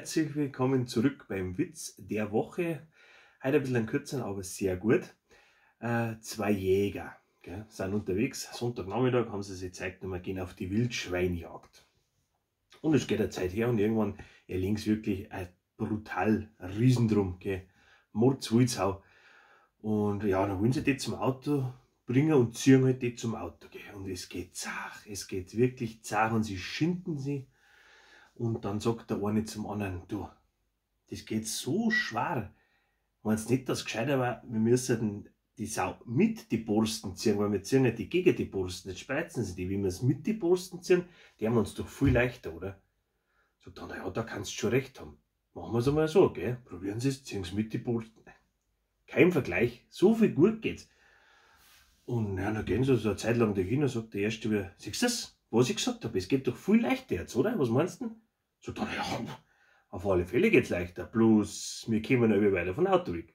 Herzlich willkommen zurück beim Witz der Woche. Heute ein bisschen kürzer, aber sehr gut. Zwei Jäger sind unterwegs. Sonntagnachmittag haben sie sich Zeit genommen, gehen auf die Wildschweinjagd. Und es geht eine Zeit her und irgendwann erlegen sie wirklich brutal Riesendrum. Mordswildsau. Und ja, dann wollen sie die zum Auto bringen und ziehen halt die zum Auto. Und es geht zach, es geht wirklich zach und sie schinden sie. Und dann sagt der eine zum anderen, du, das geht so schwer. Meinst nicht, dass es gescheiter war, wir müssen die Sau mit die Borsten ziehen, weil wir ziehen nicht die gegen die Borsten, jetzt spreizen sie die. Wenn wir es mit die Borsten ziehen, die haben uns doch viel leichter, oder? Sagt dann, ja, da kannst du schon recht haben. Machen wir es einmal so, gell? Probieren Sie es, ziehen Sie mit die Borsten. Kein Vergleich, so viel gut geht's. Und ja, dann gehen sie so eine Zeit lang dahin und sagt der Erste wieder, siehst du das, was ich gesagt habe, es geht doch viel leichter jetzt, oder? Was meinst du denn? Sagt dann, ja, auf alle Fälle geht's leichter, bloß wir kommen ja weiter von Auto weg.